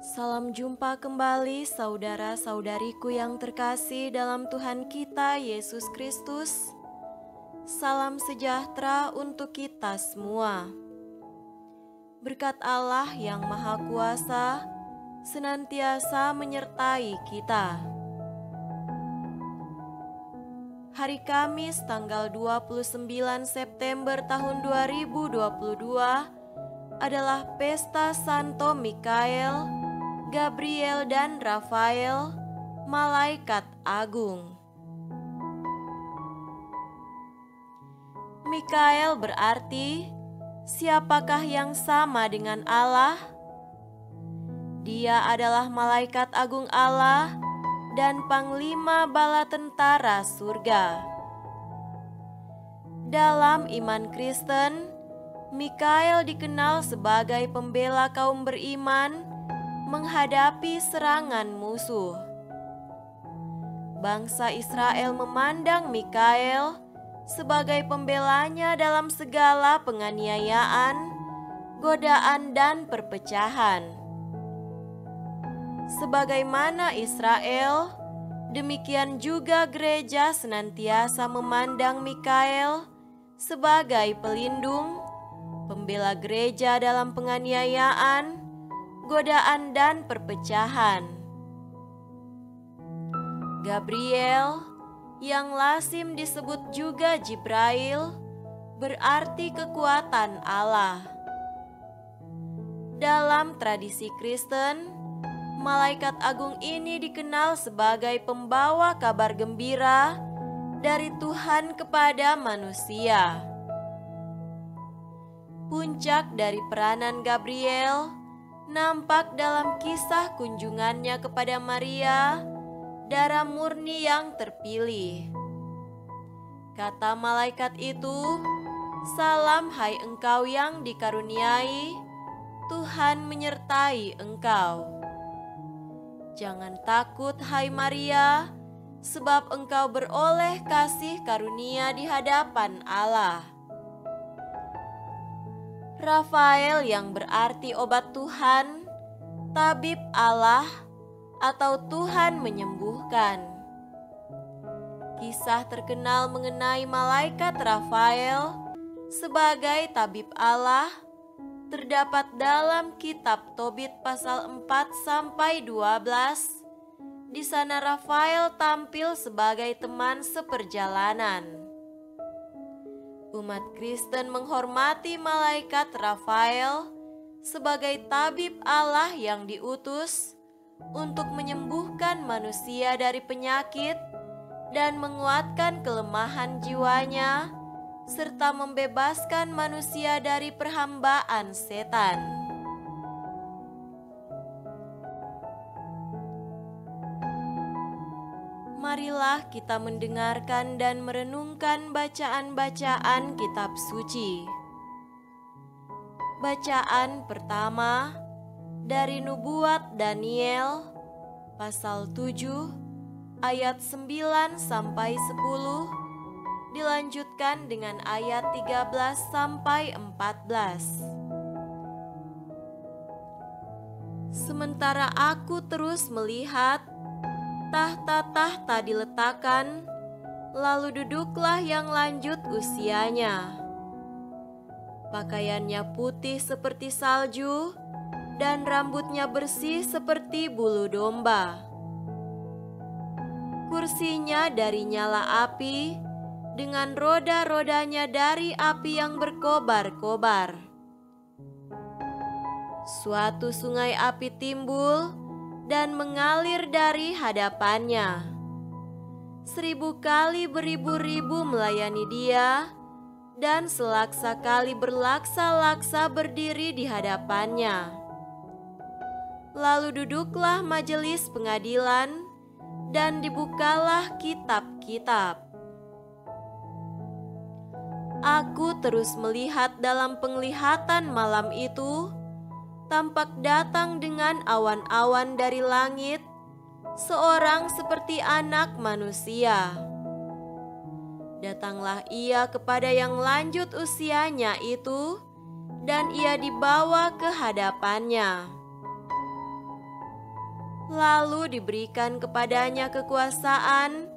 Salam jumpa kembali saudara-saudariku yang terkasih dalam Tuhan kita Yesus Kristus. Salam sejahtera untuk kita semua. Berkat Allah yang Maha Kuasa senantiasa menyertai kita. Hari Kamis tanggal 29 September tahun 2022 adalah Pesta Santo Mikael, Gabriel dan Rafael, Malaikat Agung. Mikael berarti siapakah yang sama dengan Allah? Dia adalah malaikat agung Allah dan panglima bala tentara surga. Dalam iman Kristen, Mikael dikenal sebagai pembela kaum beriman menghadapi serangan musuh. Bangsa Israel memandang Mikael sebagai pembelanya dalam segala penganiayaan, godaan, dan perpecahan. Sebagaimana Israel, demikian juga gereja senantiasa memandang Mikael sebagai pelindung, pembela gereja dalam penganiayaan, godaan, dan perpecahan. Gabriel, yang lazim disebut juga Jibrail, berarti kekuatan Allah. Dalam tradisi Kristen, malaikat agung ini dikenal sebagai pembawa kabar gembira dari Tuhan kepada manusia. Puncak dari peranan Gabriel nampak dalam kisah kunjungannya kepada Maria, darah murni yang terpilih. Kata malaikat itu, "Salam hai engkau yang dikaruniai, Tuhan menyertai engkau. Jangan takut hai Maria, sebab engkau beroleh kasih karunia di hadapan Allah." Rafael yang berarti obat Tuhan, tabib Allah, atau Tuhan menyembuhkan. Kisah terkenal mengenai malaikat Rafael sebagai tabib Allah terdapat dalam kitab Tobit pasal 4-12. Di sana Rafael tampil sebagai teman seperjalanan. Umat Kristen menghormati malaikat Rafael sebagai tabib Allah yang diutus untuk menyembuhkan manusia dari penyakit dan menguatkan kelemahan jiwanya, serta membebaskan manusia dari perhambaan setan. Marilah kita mendengarkan dan merenungkan bacaan-bacaan kitab suci. Bacaan pertama dari Nubuat Daniel pasal 7 ayat 9-10, dilanjutkan dengan ayat 13-14. Sementara aku terus melihat, tahta-tahta diletakkan, lalu duduklah yang lanjut usianya. Pakaiannya putih seperti salju, dan rambutnya bersih seperti bulu domba. Kursinya dari nyala api, dengan roda-rodanya dari api yang berkobar-kobar. Suatu sungai api timbul dan mengalir dari hadapannya. 1000 kali beribu-ribu melayani dia, dan selaksa kali berlaksa-laksa berdiri di hadapannya. Lalu duduklah majelis pengadilan, dan dibukalah kitab-kitab. Aku terus melihat dalam penglihatan malam itu, tampak datang dengan awan-awan dari langit, seorang seperti anak manusia. Datanglah ia kepada yang lanjut usianya itu, dan ia dibawa ke hadapannya. Lalu diberikan kepadanya kekuasaan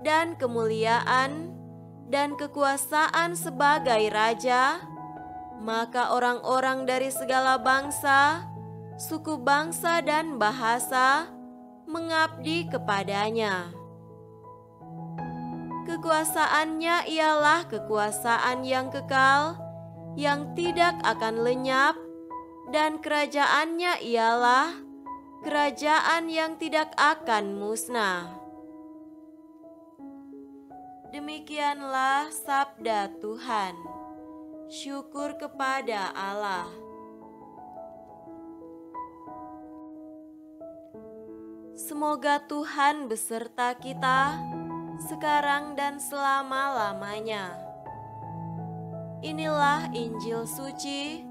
dan kemuliaan dan kekuasaan sebagai raja, maka orang-orang dari segala bangsa, suku bangsa dan bahasa mengabdi kepadanya. Kekuasaannya ialah kekuasaan yang kekal, yang tidak akan lenyap, dan kerajaannya ialah kerajaan yang tidak akan musnah. Demikianlah sabda Tuhan. Syukur kepada Allah. Semoga Tuhan beserta kita sekarang dan selama-lamanya. Inilah Injil suci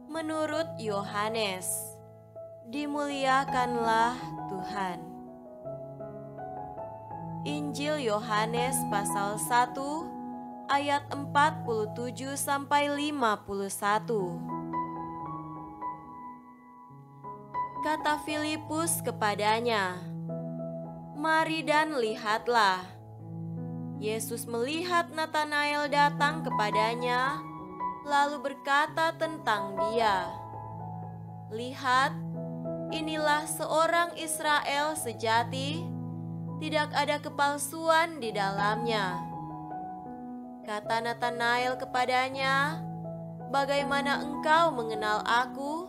menurut Yohanes. Dimuliakanlah Tuhan. Injil Yohanes pasal 1 ayat 47 sampai 51. Kata Filipus kepadanya, "Mari dan lihatlah." Yesus melihat Natanael datang kepadanya, lalu berkata tentang dia, "Lihat, inilah seorang Israel sejati, tidak ada kepalsuan di dalamnya." Kata Natanael kepadanya, "Bagaimana engkau mengenal aku?"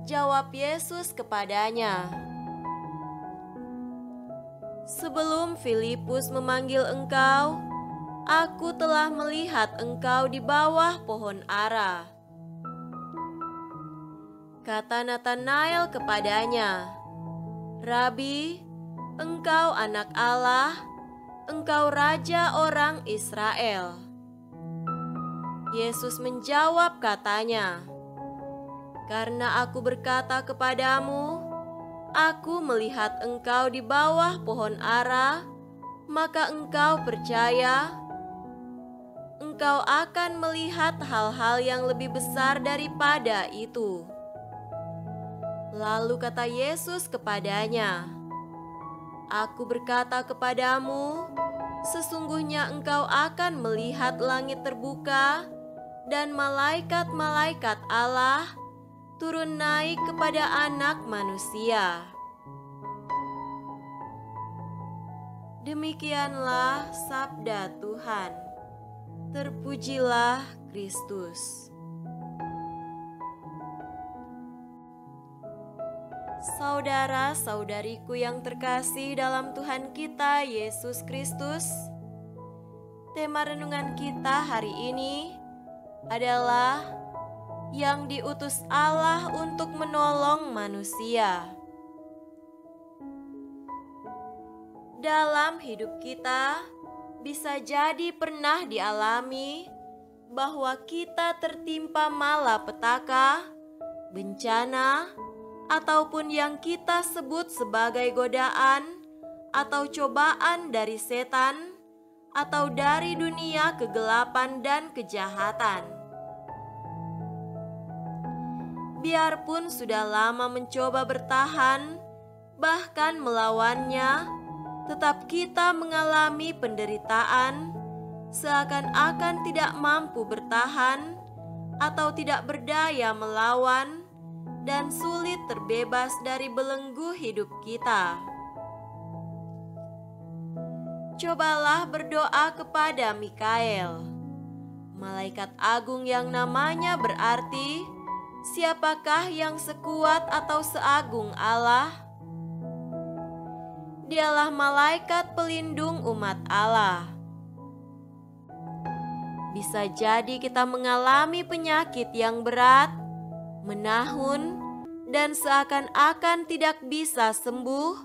Jawab Yesus kepadanya, "Sebelum Filipus memanggil engkau, aku telah melihat engkau di bawah pohon ara." Kata Natanael kepadanya, "Rabi, engkau anak Allah, engkau raja orang Israel." Yesus menjawab katanya, "Karena aku berkata kepadamu, aku melihat engkau di bawah pohon ara, maka engkau percaya. Engkau akan melihat hal-hal yang lebih besar daripada itu." Lalu kata Yesus kepadanya, "Aku berkata kepadamu, sesungguhnya engkau akan melihat langit terbuka dan malaikat-malaikat Allah turun naik kepada Anak Manusia." Demikianlah sabda Tuhan. Terpujilah Kristus. Saudara-saudariku yang terkasih dalam Tuhan kita Yesus Kristus, tema renungan kita hari ini adalah yang diutus Allah untuk menolong manusia. Dalam hidup kita, bisa jadi pernah dialami bahwa kita tertimpa malapetaka, bencana, ataupun yang kita sebut sebagai godaan atau cobaan dari setan atau dari dunia kegelapan dan kejahatan. Biarpun sudah lama mencoba bertahan, bahkan melawannya, tetap kita mengalami penderitaan, seakan-akan tidak mampu bertahan atau tidak berdaya melawan, dan sulit terbebas dari belenggu hidup kita. Cobalah berdoa kepada Mikael, malaikat agung yang namanya berarti, siapakah yang sekuat atau seagung Allah? Dialah malaikat pelindung umat Allah. Bisa jadi kita mengalami penyakit yang berat, menahun, dan seakan-akan tidak bisa sembuh,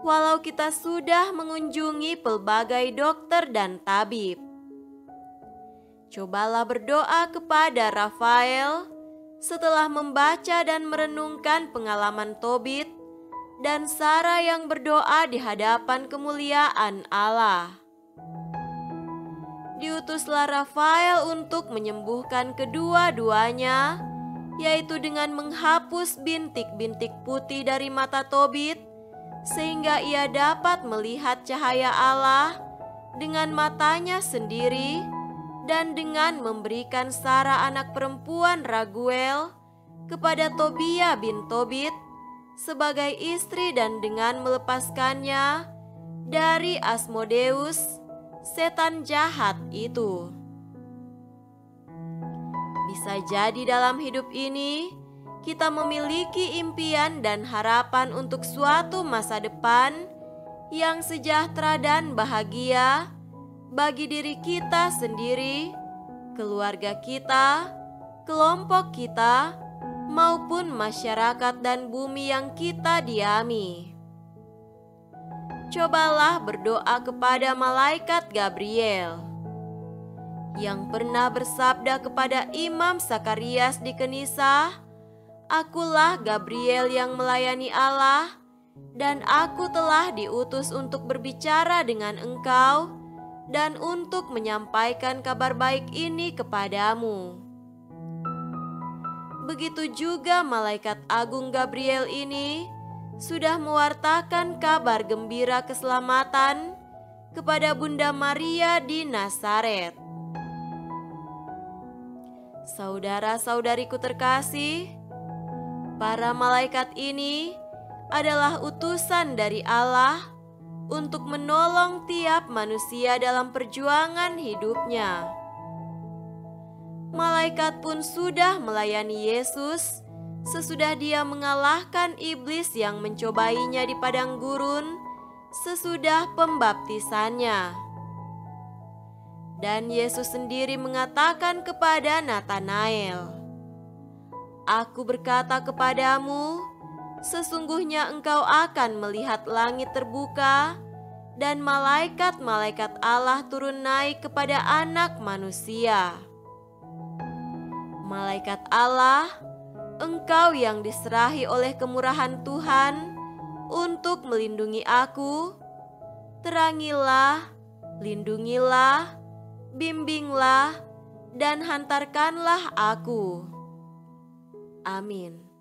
walau kita sudah mengunjungi pelbagai dokter dan tabib. Cobalah berdoa kepada Rafael setelah membaca dan merenungkan pengalaman Tobit dan Sarah yang berdoa di hadapan kemuliaan Allah. Diutuslah Rafael untuk menyembuhkan kedua-duanya yaitu dengan menghapus bintik-bintik putih dari mata Tobit, sehingga ia dapat melihat cahaya Allah dengan matanya sendiri, dan dengan memberikan Sara anak perempuan Raguel kepada Tobia bin Tobit sebagai istri, dan dengan melepaskannya dari Asmodeus, setan jahat itu. Bisa jadi dalam hidup ini kita memiliki impian dan harapan untuk suatu masa depan yang sejahtera dan bahagia bagi diri kita sendiri, keluarga kita, kelompok kita, maupun masyarakat dan bumi yang kita diami. Cobalah berdoa kepada malaikat Gabriel yang pernah bersabda kepada Imam Zakarias di Kenisah, "Akulah Gabriel yang melayani Allah, dan aku telah diutus untuk berbicara dengan engkau dan untuk menyampaikan kabar baik ini kepadamu." Begitu juga malaikat agung Gabriel ini sudah mewartakan kabar gembira keselamatan kepada Bunda Maria di Nazaret. Saudara-saudariku terkasih, para malaikat ini adalah utusan dari Allah untuk menolong tiap manusia dalam perjuangan hidupnya. Malaikat pun sudah melayani Yesus sesudah dia mengalahkan iblis yang mencobainya di padang gurun sesudah pembaptisannya. Dan Yesus sendiri mengatakan kepada Natanael, "Aku berkata kepadamu, sesungguhnya engkau akan melihat langit terbuka dan malaikat-malaikat Allah turun naik kepada Anak Manusia." Malaikat Allah, engkau yang diserahi oleh kemurahan Tuhan untuk melindungi aku, terangilah, lindungilah, bimbinglah, dan hantarkanlah aku. Amin.